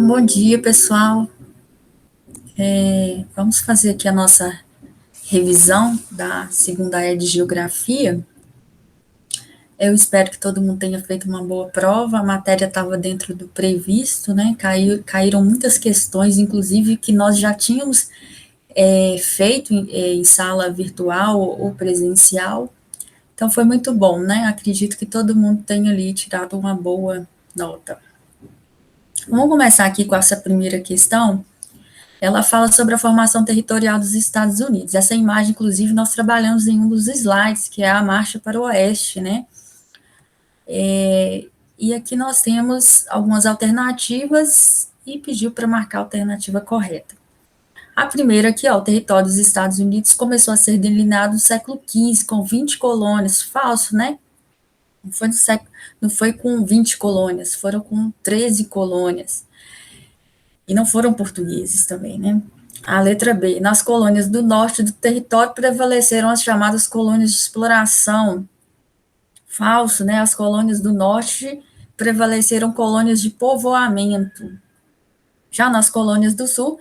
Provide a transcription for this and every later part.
Bom dia, pessoal. Vamos fazer aqui a nossa revisão da segunda área de Geografia. Eu espero que todo mundo tenha feito uma boa prova. A matéria estava dentro do previsto, né? Caíram muitas questões, inclusive que nós já tínhamos feito em sala virtual ou presencial. Então foi muito bom, né? Acredito que todo mundo tenha ali tirado uma boa nota. Vamos começar aqui com essa primeira questão. Ela fala sobre a formação territorial dos Estados Unidos. Essa imagem, inclusive, nós trabalhamos em um dos slides, que é a marcha para o oeste, né? E aqui nós temos algumas alternativas e pediu para marcar a alternativa correta. A primeira aqui, ó, o território dos Estados Unidos começou a ser delineado no século XV, com 20 colônias. Falso, né? Não foi com 20 colônias, foram com 13 colônias. E não foram portugueses também, né? A letra B. Nas colônias do norte do território prevaleceram as chamadas colônias de exploração. Falso, né? As colônias do norte prevaleceram colônias de povoamento. Já nas colônias do sul,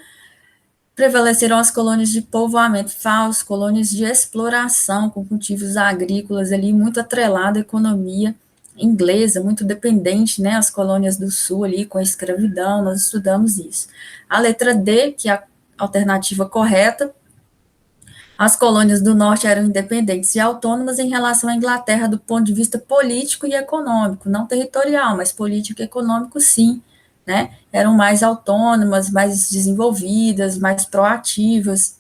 prevaleceram as colônias de povoamento. Falso, colônias de exploração, com cultivos agrícolas ali, muito atrelada à economia inglesa, muito dependente, né? As colônias do sul ali, com a escravidão, nós estudamos isso. A letra D, que é a alternativa correta, as colônias do norte eram independentes e autônomas em relação à Inglaterra do ponto de vista político e econômico, não territorial, mas político e econômico sim, né? Eram mais autônomas, mais desenvolvidas, mais proativas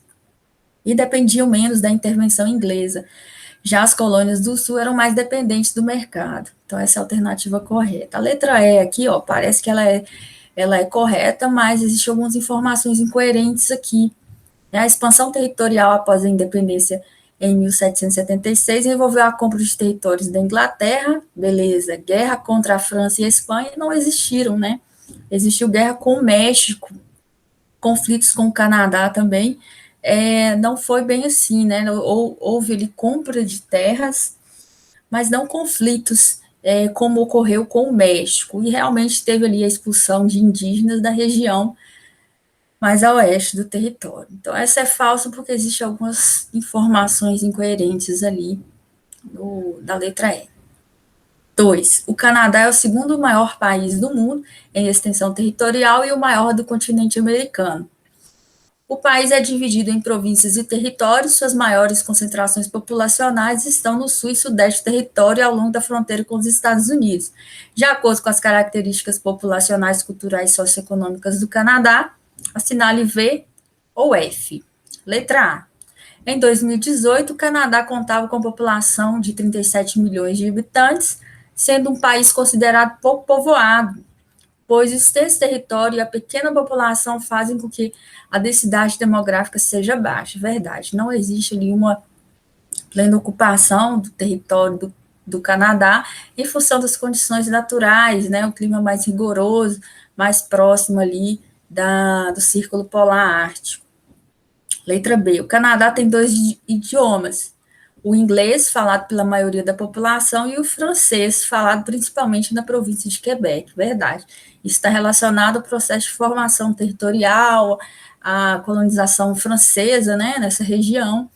e dependiam menos da intervenção inglesa. Já as colônias do sul eram mais dependentes do mercado. Então essa é a alternativa correta. A letra E aqui, ó, parece que ela é correta, mas existem algumas informações incoerentes aqui. A expansão territorial após a independência em 1776 envolveu a compra de territórios da Inglaterra, beleza, guerra contra a França e a Espanha não existiram, né? Existiu guerra com o México, conflitos com o Canadá também, não foi bem assim, né? Houve ali compra de terras, mas não conflitos, como ocorreu com o México, e realmente teve ali a expulsão de indígenas da região mais a oeste do território. Então, essa é falsa porque existem algumas informações incoerentes ali da letra E. 2. O Canadá é o segundo maior país do mundo em extensão territorial e o maior do continente americano. O país é dividido em províncias e territórios, suas maiores concentrações populacionais estão no sul e sudeste do território ao longo da fronteira com os Estados Unidos. De acordo com as características populacionais, culturais e socioeconômicas do Canadá, assinale V ou F. Letra A. Em 2018, o Canadá contava com população de 37 milhões de habitantes, sendo um país considerado pouco povoado, pois o extenso território e a pequena população fazem com que a densidade demográfica seja baixa. Verdade, não existe ali uma plena ocupação do território do Canadá em função das condições naturais, né? O clima mais rigoroso, mais próximo ali do Círculo Polar Ártico. Letra B. O Canadá tem 2 idiomas. O inglês, falado pela maioria da população, e o francês, falado principalmente na província de Quebec. Verdade. Isso está relacionado ao processo de formação territorial, à colonização francesa, né, nessa região,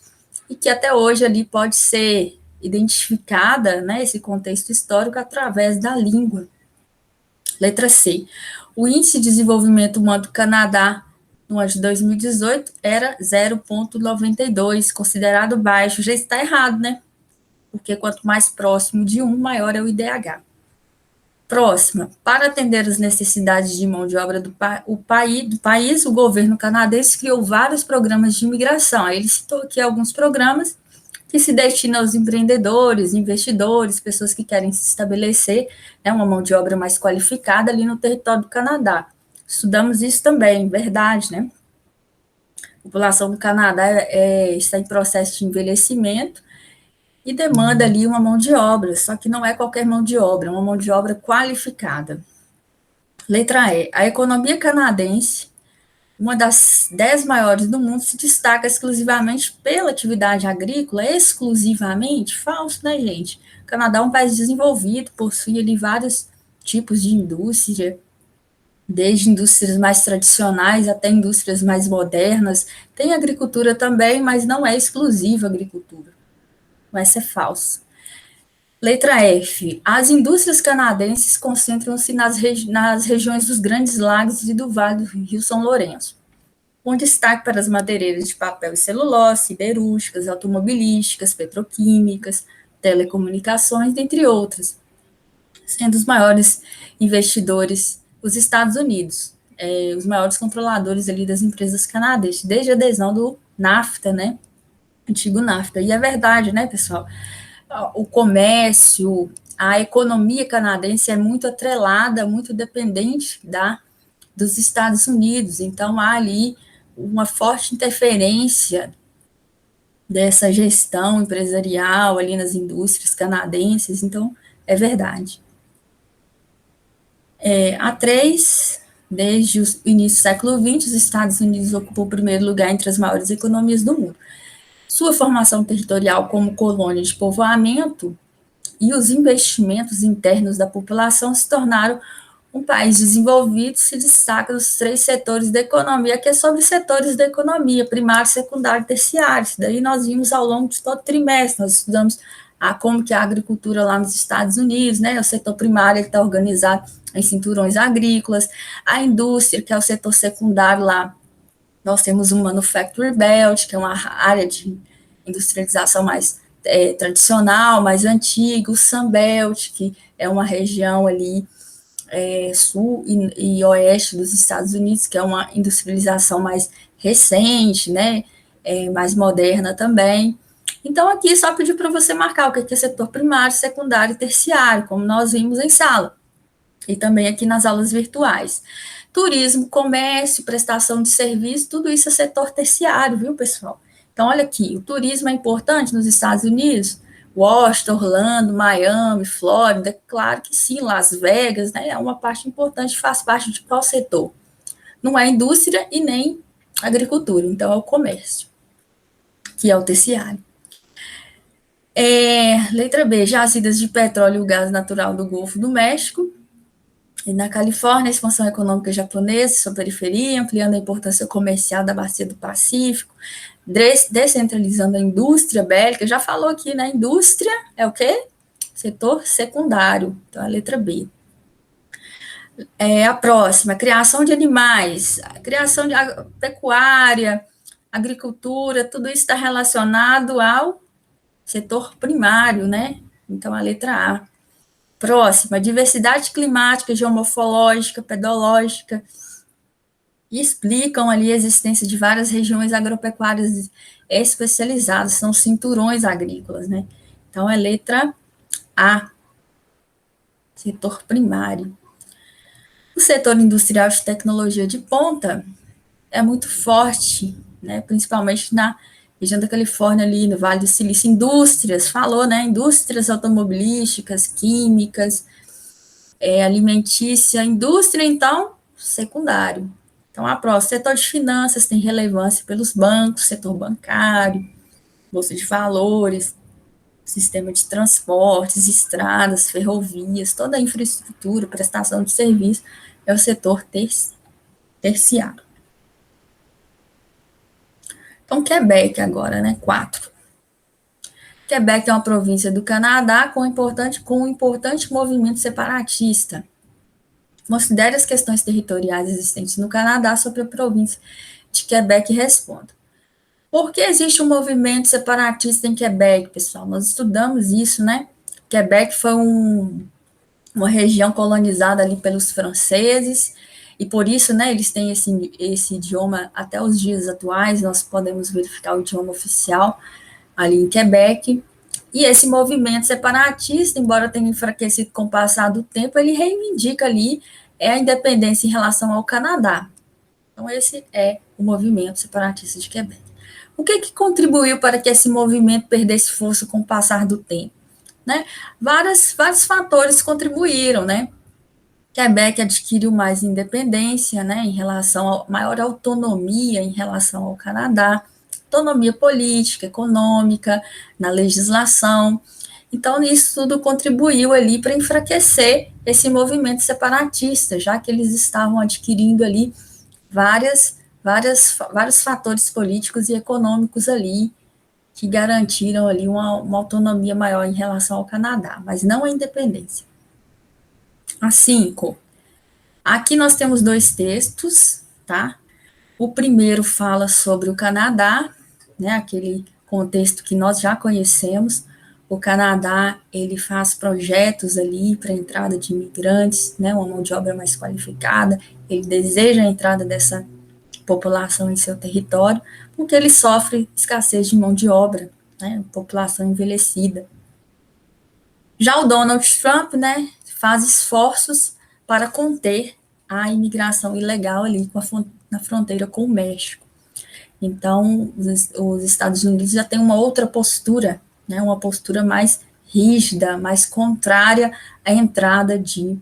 e que até hoje ali pode ser identificada, né, esse contexto histórico, através da língua. Letra C. O índice de desenvolvimento humano do Canadá no ano de 2018 era 0,92, considerado baixo. Já está errado, né? Porque quanto mais próximo de 1, maior é o IDH. Próxima. Para atender as necessidades de mão de obra do país, o governo canadense criou vários programas de imigração. Aí ele citou aqui alguns programas que se destinam aos empreendedores, investidores, pessoas que querem se estabelecer, né, uma mão de obra mais qualificada ali no território do Canadá. Estudamos isso também, verdade, né? A população do Canadá está em processo de envelhecimento e demanda ali uma mão de obra, só que não é qualquer mão de obra, é uma mão de obra qualificada. Letra E. A economia canadense, uma das 10 maiores do mundo, se destaca exclusivamente pela atividade agrícola, exclusivamente? Falso, né, gente? O Canadá é um país desenvolvido, possui ali vários tipos de indústria, desde indústrias mais tradicionais até indústrias mais modernas. Tem agricultura também, mas não é exclusiva agricultura. Essa é falso. Letra F. As indústrias canadenses concentram-se nas regiões dos Grandes Lagos e do Vale do Rio São Lourenço, com destaque para as madeireiras de papel e celulose, siderúrgicas, automobilísticas, petroquímicas, telecomunicações, dentre outras, sendo os maiores investidores os Estados Unidos, os maiores controladores ali das empresas canadenses, desde a adesão do NAFTA, né? Antigo NAFTA. E é verdade, né, pessoal? O comércio, a economia canadense é muito atrelada, muito dependente dos Estados Unidos. Então, há ali uma forte interferência dessa gestão empresarial ali nas indústrias canadenses. Então, é verdade. A 3, desde o início do século XX, os Estados Unidos ocupam o primeiro lugar entre as maiores economias do mundo. Sua formação territorial como colônia de povoamento e os investimentos internos da população se tornaram um país desenvolvido, se destaca nos 3 setores da economia, que é sobre setores da economia, primário, secundário e terciário. Isso daí nós vimos ao longo de todo o trimestre, nós estudamos como que a agricultura lá nos Estados Unidos, né, o setor primário está organizado em cinturões agrícolas, a indústria, que é o setor secundário lá, nós temos o Manufacturing Belt, que é uma área de industrialização mais tradicional, mais antiga, o Sunbelt, que é uma região ali sul e oeste dos Estados Unidos, que é uma industrialização mais recente, né, mais moderna também. Então, aqui só pedir para você marcar o que é setor primário, secundário e terciário, como nós vimos em sala, e também aqui nas aulas virtuais. Turismo, comércio, prestação de serviço, tudo isso é setor terciário, viu, pessoal? Então, olha aqui, o turismo é importante nos Estados Unidos? Washington, Orlando, Miami, Flórida, claro que sim, Las Vegas, né, é uma parte importante, faz parte de qual setor? Não é indústria e nem agricultura, então é o comércio, que é o terciário. Letra B, jazidas de petróleo e gás natural do Golfo do México. E na Califórnia, a expansão econômica japonesa, sua periferia, ampliando a importância comercial da bacia do Pacífico, descentralizando a indústria bélica. Já falou aqui, né? Indústria é o quê? Setor secundário. Então, a letra B. A próxima, criação de animais, criação de pecuária, agricultura, tudo isso está relacionado ao setor primário, né? Então, a letra A. Próxima, diversidade climática, geomorfológica, pedológica, e explicam ali a existência de várias regiões agropecuárias especializadas, são cinturões agrícolas, né? Então, é letra A, setor primário. O setor industrial de tecnologia de ponta é muito forte, né? Principalmente na região da Califórnia, ali no Vale do Silício, indústrias, falou, né? Indústrias automobilísticas, químicas, alimentícia, indústria, então, secundário. Então, a próxima, setor de finanças tem relevância pelos bancos, setor bancário, bolsa de valores, sistema de transportes, estradas, ferrovias, toda a infraestrutura, prestação de serviço, é o setor terciário. Então, Quebec agora, né? 4. Quebec é uma província do Canadá com um importante movimento separatista. Considere as questões territoriais existentes no Canadá sobre a província de Quebec e responda. Por que existe um movimento separatista em Quebec, pessoal? Nós estudamos isso, né? Quebec foi uma região colonizada ali pelos franceses, e por isso, né, eles têm esse idioma até os dias atuais, nós podemos verificar o idioma oficial ali em Quebec, e esse movimento separatista, embora tenha enfraquecido com o passar do tempo, ele reivindica ali a independência em relação ao Canadá. Então, esse é o movimento separatista de Quebec. O que contribuiu para que esse movimento perdesse força com o passar do tempo? Né? Vários fatores contribuíram, né? Quebec adquiriu mais independência, né, em relação a maior autonomia em relação ao Canadá, autonomia política, econômica, na legislação, Então, isso tudo contribuiu ali para enfraquecer esse movimento separatista, já que eles estavam adquirindo ali vários fatores políticos e econômicos ali que garantiram ali uma autonomia maior em relação ao Canadá, mas não a independência. A 5. Aqui nós temos dois textos, tá? O primeiro fala sobre o Canadá, né, aquele contexto que nós já conhecemos. O Canadá, ele faz projetos ali para a entrada de imigrantes, né, uma mão de obra mais qualificada, ele deseja a entrada dessa população em seu território, porque ele sofre escassez de mão de obra, né, população envelhecida. Já o Donald Trump, né, faz esforços para conter a imigração ilegal ali na fronteira com o México. Então, os Estados Unidos já têm uma outra postura, né, uma postura mais rígida, mais contrária à entrada de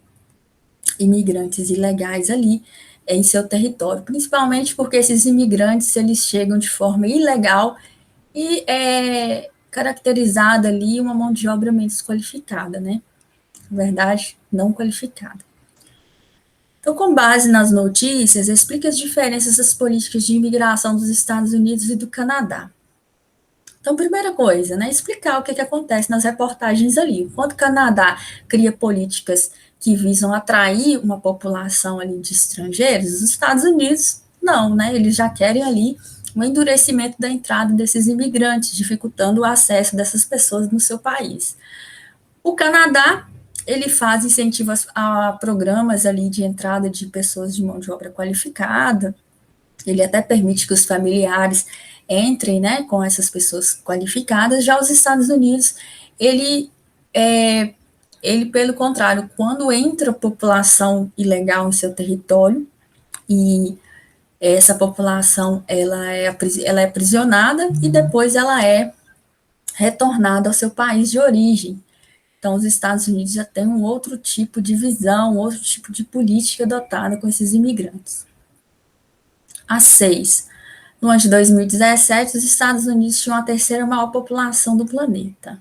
imigrantes ilegais ali em seu território, principalmente porque esses imigrantes eles chegam de forma ilegal e é caracterizada ali uma mão de obra menos qualificada, né? Na verdade, não qualificada. Então, com base nas notícias, explica as diferenças das políticas de imigração dos Estados Unidos e do Canadá. Então, primeira coisa, né, explicar o que acontece nas reportagens ali. Enquanto o Canadá cria políticas que visam atrair uma população ali de estrangeiros, os Estados Unidos não, né, eles já querem ali um endurecimento da entrada desses imigrantes, dificultando o acesso dessas pessoas no seu país. O Canadá, ele faz incentivos a programas ali de entrada de pessoas de mão de obra qualificada, ele até permite que os familiares entrem, né, com essas pessoas qualificadas. Já os Estados Unidos, ele, pelo contrário, quando entra população ilegal em seu território, e essa população, ela é aprisionada e depois ela é retornada ao seu país de origem. Então, os Estados Unidos já têm um outro tipo de visão, um outro tipo de política adotada com esses imigrantes. A 6. No ano de 2017, os Estados Unidos tinham a terceira maior população do planeta,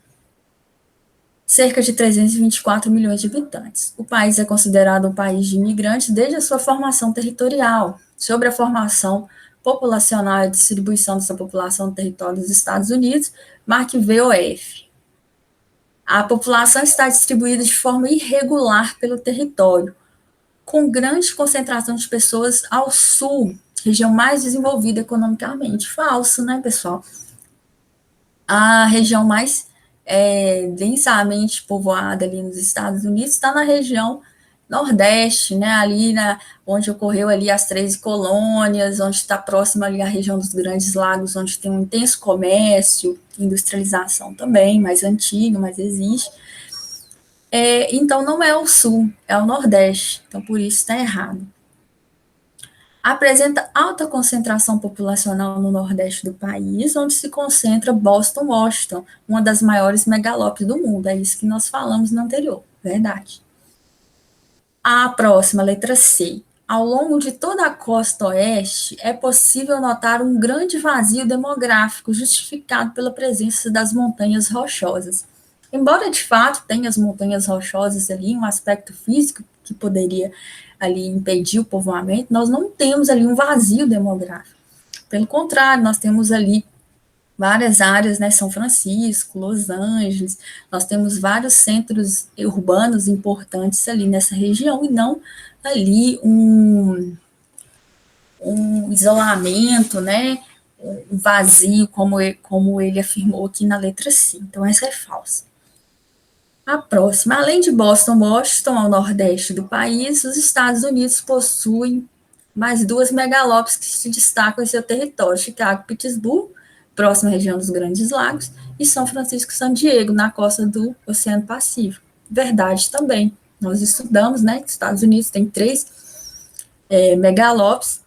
cerca de 324 milhões de habitantes. O país é considerado um país de imigrantes desde a sua formação territorial. Sobre a formação populacional e a distribuição dessa população no território dos Estados Unidos, marque VOF. A população está distribuída de forma irregular pelo território, com grande concentração de pessoas ao sul, região mais desenvolvida economicamente. Falso, né, pessoal? A região mais densamente povoada ali nos Estados Unidos está na região nordeste, né, ali onde ocorreu ali as 13 colônias, onde está próxima ali a região dos Grandes Lagos, onde tem um intenso comércio, industrialização também, mais antiga, mas existe. Então, não é o sul, é o nordeste, então por isso está errado. Apresenta alta concentração populacional no nordeste do país, onde se concentra Boston, Washington, uma das maiores megalópolis do mundo. É isso que nós falamos no anterior, verdade. A próxima, letra C. Ao longo de toda a costa oeste, é possível notar um grande vazio demográfico justificado pela presença das montanhas rochosas. Embora, de fato, tenha as montanhas rochosas ali, um aspecto físico que poderia ali impedir o povoamento, nós não temos ali um vazio demográfico. Pelo contrário, nós temos ali várias áreas, né, São Francisco, Los Angeles, nós temos vários centros urbanos importantes ali nessa região, e não ali um isolamento, né, um vazio, como ele afirmou aqui na letra C. Então, essa é falsa. A próxima, além de Boston, Washington, ao nordeste do país, os Estados Unidos possuem mais duas megalópolis que se destacam em seu território, Chicago e Pittsburgh, próxima região dos Grandes Lagos, e São Francisco e San Diego, na costa do Oceano Pacífico. Verdade também. Nós estudamos, né, que os Estados Unidos tem 3 megalópolis,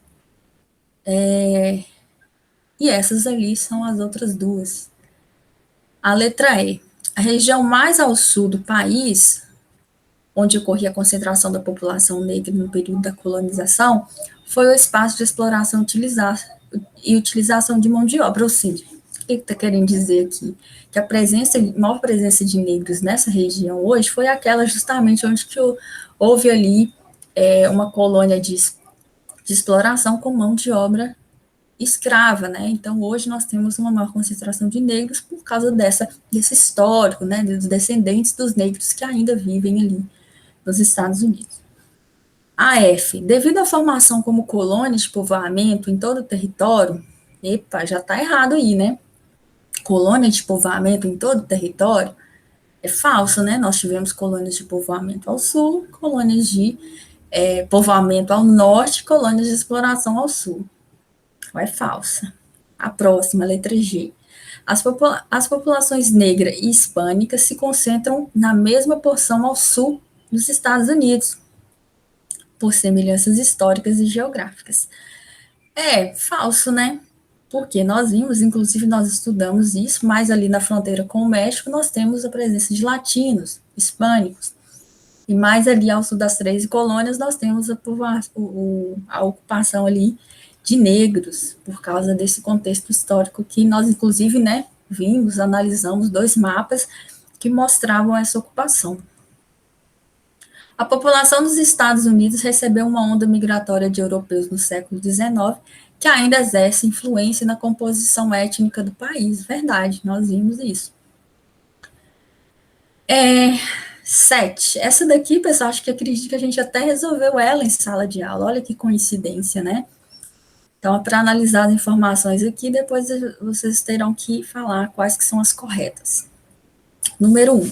e essas ali são as outras duas. A letra E. A região mais ao sul do país, onde ocorria a concentração da população negra no período da colonização, foi o espaço de exploração e utilização de mão de obra, ou seja, que está querendo dizer aqui? Que a maior presença de negros nessa região hoje foi aquela justamente onde que houve ali uma colônia de exploração com mão de obra escrava, né? Então, hoje nós temos uma maior concentração de negros por causa desse histórico, né? Dos descendentes dos negros que ainda vivem ali nos Estados Unidos. AF, devido à formação como colônia de povoamento em todo o território, epa, já está errado aí, né? Colônia de povoamento em todo o território é falso, né? Nós tivemos colônias de povoamento ao sul, colônias de povoamento ao norte, colônias de exploração ao sul. É falsa. A próxima, letra G. As populações negra e hispânica se concentram na mesma porção ao sul dos Estados Unidos, por semelhanças históricas e geográficas. É falso, né? Porque nós vimos, inclusive nós estudamos isso, mas ali na fronteira com o México nós temos a presença de latinos, hispânicos, e mais ali ao sul das 13 colônias nós temos a ocupação ali de negros, por causa desse contexto histórico que nós, inclusive, né, vimos, analisamos 2 mapas que mostravam essa ocupação. A população dos Estados Unidos recebeu uma onda migratória de europeus no século XIX, que ainda exerce influência na composição étnica do país. Verdade, nós vimos isso. 7. Essa daqui, pessoal, acho que acredito que a gente até resolveu ela em sala de aula. Olha que coincidência, né? Então, para analisar as informações aqui, depois vocês terão que falar quais que são as corretas. Número 1.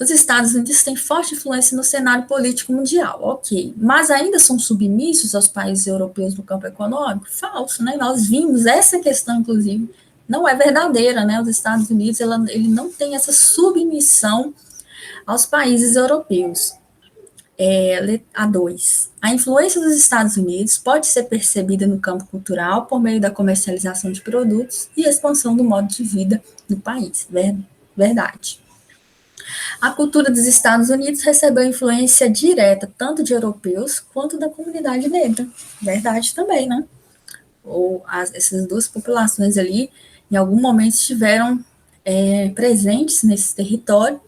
Os Estados Unidos têm forte influência no cenário político mundial, ok. Mas ainda são submissos aos países europeus no campo econômico? Falso, né? Nós vimos essa questão, inclusive, não é verdadeira, né? Os Estados Unidos, ele não tem essa submissão aos países europeus. A 2. A influência dos Estados Unidos pode ser percebida no campo cultural por meio da comercialização de produtos e expansão do modo de vida no país. Verdade. A cultura dos Estados Unidos recebeu influência direta tanto de europeus quanto da comunidade negra. Verdade também, né? Essas duas populações ali, em algum momento, estiveram presentes nesse território,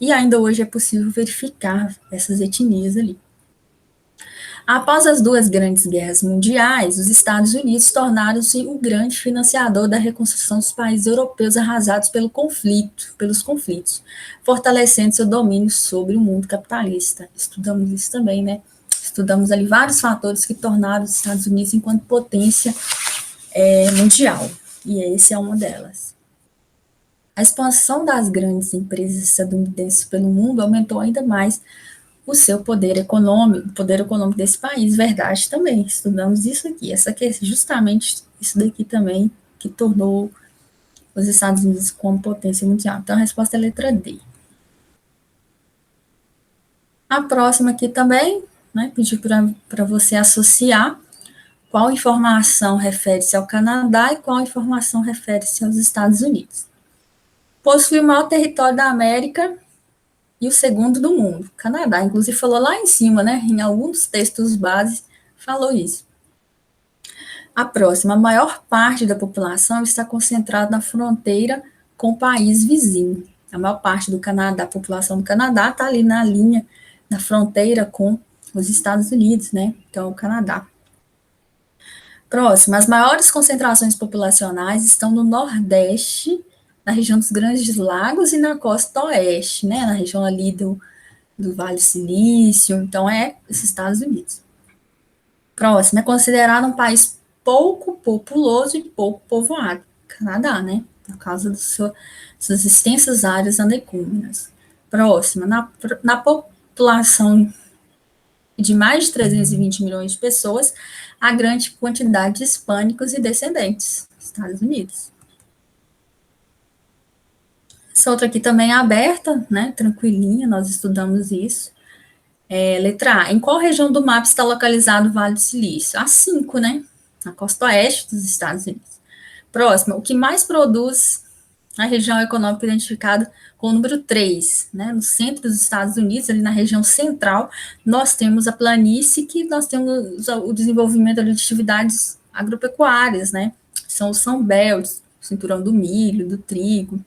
e ainda hoje é possível verificar essas etnias ali. Após as 2 grandes guerras mundiais, os Estados Unidos tornaram-se o grande financiador da reconstrução dos países europeus arrasados pelos conflitos, fortalecendo seu domínio sobre o mundo capitalista. Estudamos isso também, né? Estudamos ali vários fatores que tornaram os Estados Unidos enquanto potência mundial, e esse é uma delas. A expansão das grandes empresas estadunidenses pelo mundo aumentou ainda mais o seu poder econômico desse país. Verdade também, estudamos isso aqui. Essa aqui é justamente isso daqui também que tornou os Estados Unidos como potência mundial. Então, a resposta é a letra D. A próxima aqui também, né, pedi para você associar qual informação refere-se ao Canadá e qual informação refere-se aos Estados Unidos. Possui o maior território da América e o segundo do mundo. Canadá, inclusive, falou lá em cima, né? Em alguns textos base, falou isso. A próxima, a maior parte da população está concentrada na fronteira com o país vizinho. A maior parte da população do Canadá está ali na linha, na fronteira com os Estados Unidos, né? Então, o Canadá. Próxima, as maiores concentrações populacionais estão no Nordeste, na região dos Grandes Lagos e na costa oeste, né, na região ali do Vale do Silício, então os Estados Unidos. Próximo, é considerado um país pouco populoso e pouco povoado, Canadá, né, por causa das suas extensas áreas andecúmenas. Próxima, na população de mais de 320 milhões de pessoas, há grande quantidade de hispânicos e descendentes, Estados Unidos. Essa outra aqui também é aberta, né, tranquilinha, nós estudamos isso. Letra A, em qual região do mapa está localizado o Vale do Silício? A 5, né, na costa oeste dos Estados Unidos. Próxima, o que mais produz a região econômica identificada com o número 3, né, no centro dos Estados Unidos, ali na região central, nós temos a planície, que nós temos o desenvolvimento de atividades agropecuárias, né, são os Sun Belts, cinturão do milho, do trigo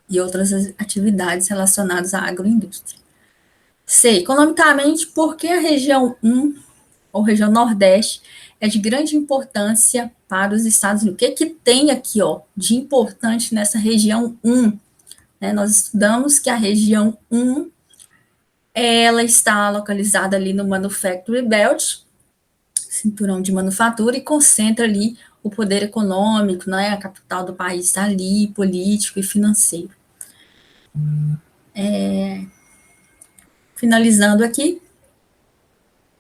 e outras atividades relacionadas à agroindústria. C, economicamente, porque a região 1, ou região Nordeste, é de grande importância para os Estados Unidos. O que tem aqui, ó, de importante nessa região 1? Né, nós estudamos que a região 1, ela está localizada ali no Manufacturing Belt, cinturão de manufatura, e concentra ali o poder econômico, né, a capital do país está ali, político e financeiro. Finalizando aqui,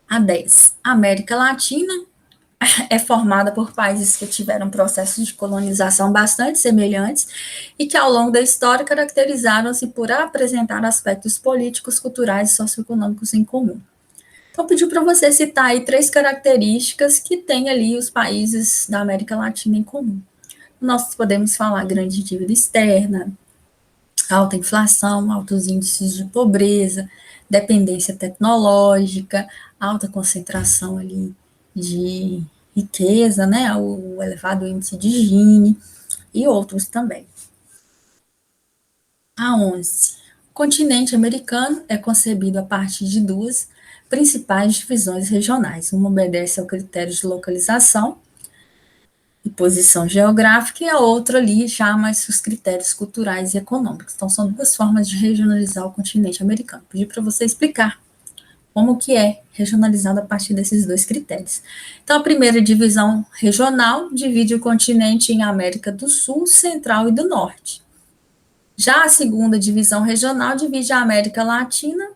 a 10. A América Latina é formada por países que tiveram processos de colonização bastante semelhantes e que, ao longo da história, caracterizaram-se por apresentar aspectos políticos, culturais e socioeconômicos em comum. Então, pediu para você citar aí 3 características que têm ali os países da América Latina em comum. Nós podemos falar grande dívida externa, alta inflação, altos índices de pobreza, dependência tecnológica, alta concentração ali de riqueza, né, o elevado índice de Gini e outros também. A 11. O continente americano é concebido a partir de 2 principais divisões regionais. Uma obedece ao critério de localização e posição geográfica, e a outra ali chama-se os critérios culturais e econômicos. Então, são 2 formas de regionalizar o continente americano. Pedi para você explicar como que é regionalizado a partir desses 2 critérios. Então, a primeira divisão regional divide o continente em América do Sul, Central e do Norte. Já a segunda divisão regional divide a América Latina,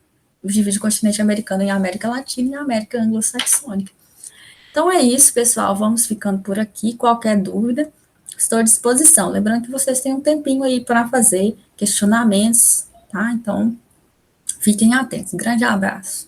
divide o continente americano em América Latina e América Anglo-Saxônica. Então é isso, pessoal. Vamos ficando por aqui. Qualquer dúvida, estou à disposição. Lembrando que vocês têm um tempinho aí para fazer questionamentos, tá? Então, fiquem atentos. Grande abraço.